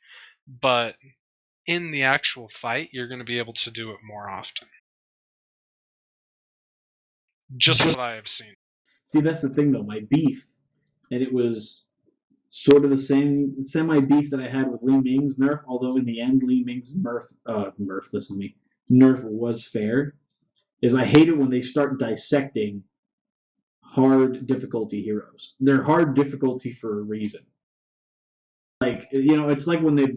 but in the actual fight, you're going to be able to do it more often. Just what I have seen. See, that's the thing though. My beef, and it was sort of the same semi beef that I had with Li Ming's nerf. Although in the end, Li Ming's nerf was fair. Is I hate it when they start dissecting hard difficulty heroes. They're hard difficulty for a reason. Like, you know, it's like when they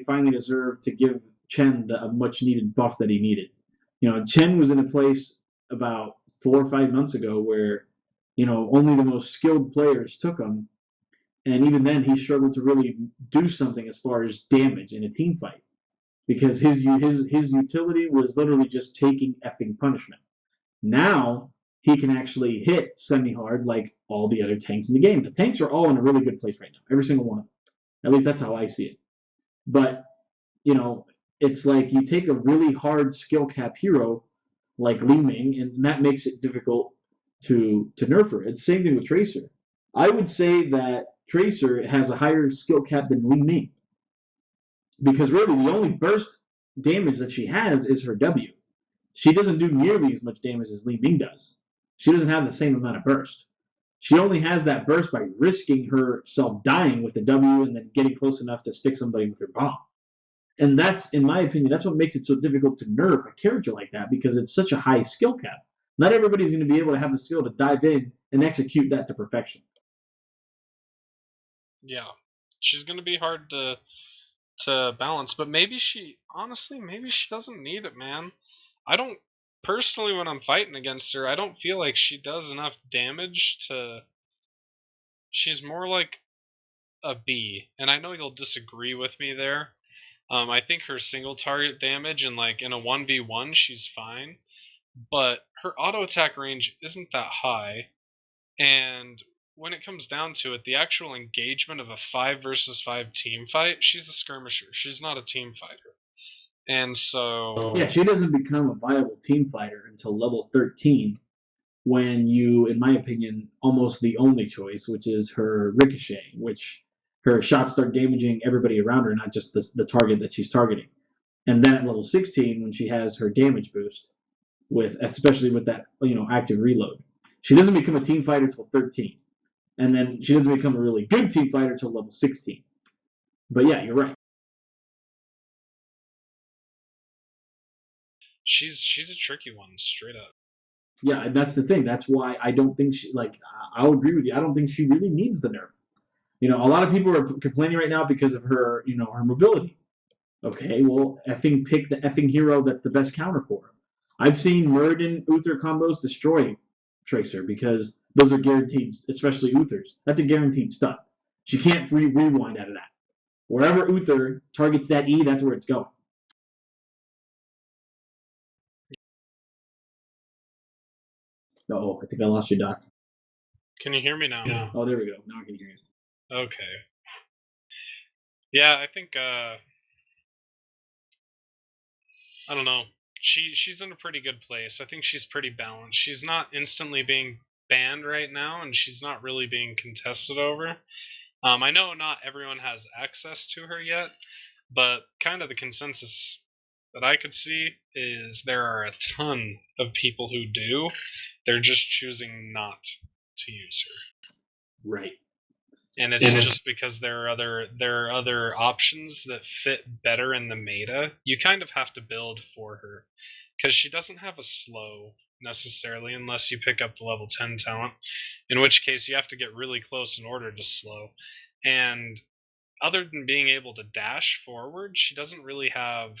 finally deserved to give Chen a much needed buff that he needed. You know, Chen was in a place about 4 or 5 months ago where, you know, only the most skilled players took him, and even then he struggled to really do something as far as damage in a team fight because his utility was literally just taking effing punishment. Now he can actually hit semi-hard like all the other tanks in the game. The tanks are all in a really good place right now, every single one of them. At least that's how I see it. But, you know, it's like you take a really hard skill cap hero like Li Ming, and that makes it difficult to nerf her. It's the same thing with Tracer. I would say that Tracer has a higher skill cap than Li Ming because really the only burst damage that she has is her W. She doesn't do nearly as much damage as Li Ming does. She doesn't have the same amount of burst. She only has that burst by risking herself dying with the W and then getting close enough to stick somebody with her bomb. And that's, in my opinion, that's what makes it so difficult to nerf a character like that because it's such a high skill cap. Not everybody's going to be able to have the skill to dive in and execute that to perfection. Yeah, she's going to be hard to balance, but maybe she doesn't need it, man. I don't personally, when I'm fighting against her, I don't feel like she does enough damage to. She's more like a B, and I know you'll disagree with me there. I think her single target damage and like in a 1v1 she's fine, but her auto attack range isn't that high, and when it comes down to it, the actual engagement of a 5 versus 5 team fight, she's a skirmisher. She's not a team fighter. And so yeah, she doesn't become a viable team fighter until level 13 when you, in my opinion, almost the only choice, which is her ricochet, which her shots start damaging everybody around her, not just the target that she's targeting. And then at level 16, when she has her damage boost, especially with that active reload, she doesn't become a team fighter till 13, and then she doesn't become a really good team fighter till level 16. But yeah, you're right. She's a tricky one, straight up. Yeah, and that's the thing. That's why I don't think she, like, I'll agree with you. I don't think she really needs the nerf. You know, a lot of people are complaining right now because of her, you know, her mobility. Okay, well, effing pick the effing hero that's the best counter for her. I've seen Muradin Uther combos destroy Tracer because those are guaranteed, especially Uthers. That's a guaranteed stun. She can't rewind out of that. Wherever Uther targets that E, that's where it's going. Oh, I think I lost you, Doc. Can you hear me now? Oh, there we go. Now I can hear you. Okay. Yeah, I think I don't know. She's in a pretty good place. I think she's pretty balanced. She's not instantly being banned right now, and she's not really being contested over. I know not everyone has access to her yet, but kind of the consensus that I could see is there are a ton of people who do. They're just choosing not to use her. Right. And it's just because there are other options that fit better in the meta. You kind of have to build for her, because she doesn't have a slow necessarily unless you pick up the level 10 talent, in which case you have to get really close in order to slow. And other than being able to dash forward, she doesn't really have,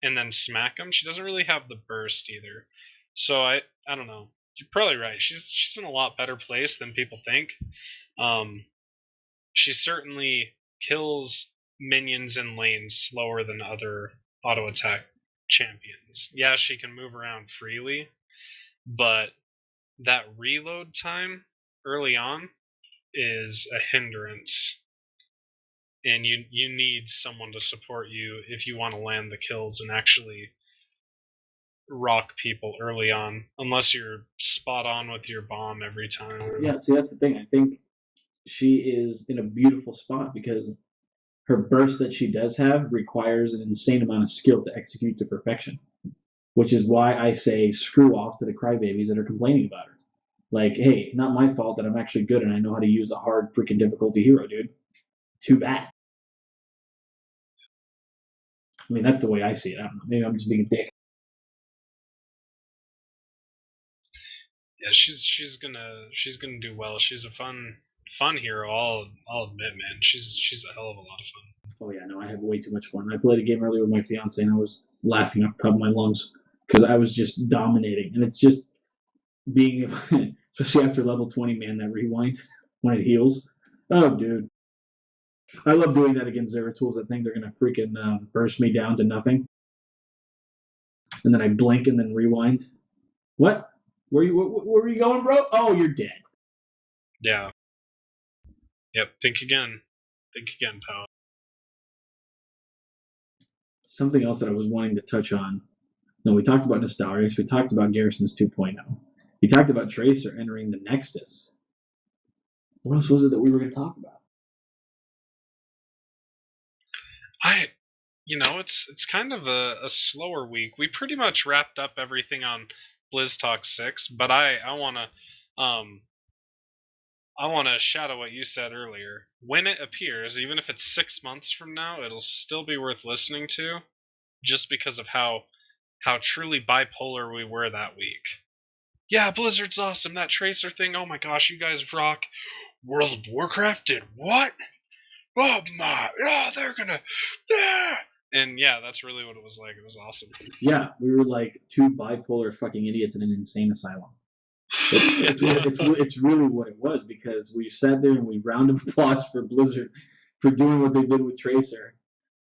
and then smack them, she doesn't really have the burst either. So I don't know. You're probably right. She's in a lot better place than people think. She certainly kills minions in lanes slower than other auto attack champions. Yeah, she can move around freely, but that reload time early on is a hindrance, and you need someone to support you if you want to land the kills and actually rock people early on, unless you're spot on with your bomb every time. Yeah, see, that's the thing. I think she is in a beautiful spot because her burst that she does have requires an insane amount of skill to execute to perfection, which is why I say screw off to the crybabies that are complaining about her. Like, hey, not my fault that I'm actually good and I know how to use a hard freaking difficulty hero, dude. Too bad. I mean, that's the way I see it. I don't know. Maybe I'm just being a dick. Yeah, she's gonna do well. She's a fun hero. I'll admit, man. She's a hell of a lot of fun. Oh yeah, no, I have way too much fun. I played a game earlier with my fiance and I was laughing up the top of my lungs because I was just dominating. And it's just being, especially after level 20, man, that rewind when it heals. Oh, dude. I love doing that against Zeratul. I think they're going to freaking burst me down to nothing. And then I blink and then rewind. What? Where were you going, bro? Oh, you're dead. Yeah. Yep. Think again, pal. Something else that I was wanting to touch on. No, we talked about Nostalrius. We talked about Garrison's 2.0. We talked about Tracer entering the Nexus. What else was it that we were going to talk about? It's kind of a slower week. We pretty much wrapped up everything on Blizz Talk 6, but I wanna shadow what you said earlier. When it appears, even if it's 6 months from now, it'll still be worth listening to, just because of how truly bipolar we were that week. Yeah, Blizzard's awesome. That Tracer thing, oh my gosh, you guys rock. World of Warcraft did what? Oh my, oh, they're gonna, yeah. And yeah, that's really what it was like. It was awesome. Yeah, we were like two bipolar fucking idiots in an insane asylum. It's really what it was, because we sat there and we round of applause for Blizzard for doing what they did with Tracer.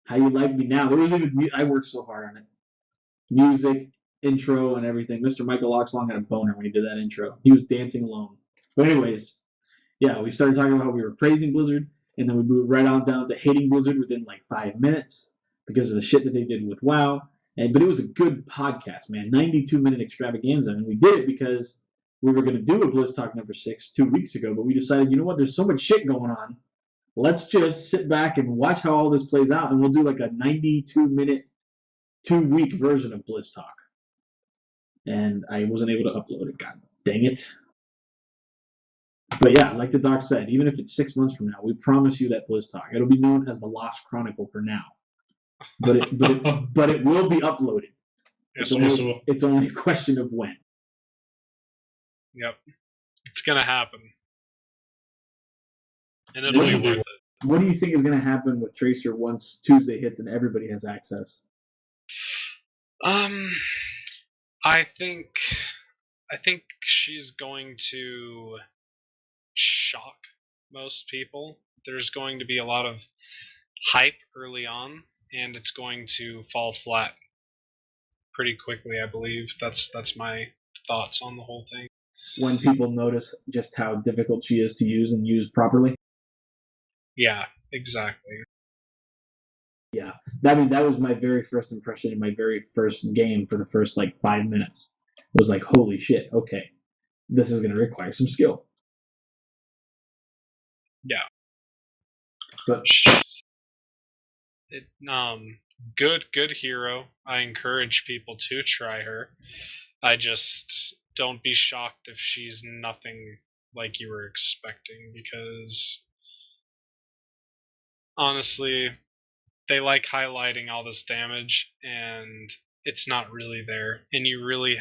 How you like me now? There was even, I worked so hard on it. Music, intro, and everything. Mr. Michael Oxlong had a boner when he did that intro. He was dancing alone. But anyways, yeah, we started talking about how we were praising Blizzard, and then we moved right on down to hating Blizzard within like 5 minutes because of the shit that they did with WoW. But it was a good podcast, man. 92-minute extravaganza, and we did it because we were going to do a Blizz Talk number 6 2 weeks ago, but we decided, you know what? There's so much shit going on. Let's just sit back and watch how all this plays out, and we'll do like a 92-minute, 2-week version of Blizz Talk. And I wasn't able to upload it. God dang it. But yeah, like the doc said, even if it's 6 months from now, we promise you that Blizz Talk. It'll be known as the Lost Chronicle for now. But it will be uploaded. Yes, It's only a question of when. Yep. It's gonna happen. And it'll be worth it. What do you think is going to happen with Tracer once Tuesday hits and everybody has access? I think she's going to shock most people. There's going to be a lot of hype early on, and it's going to fall flat pretty quickly, I believe. That's my thoughts on the whole thing. When people notice just how difficult she is to use and use properly? Yeah, exactly. Yeah. I mean, that was my very first impression in my very first game for the first, 5 minutes. It was like, holy shit, okay. This is going to require some skill. Yeah. But good hero. I encourage people to try her. I just don't be shocked if she's nothing like you were expecting, because honestly, they like highlighting all this damage and it's not really there, and you really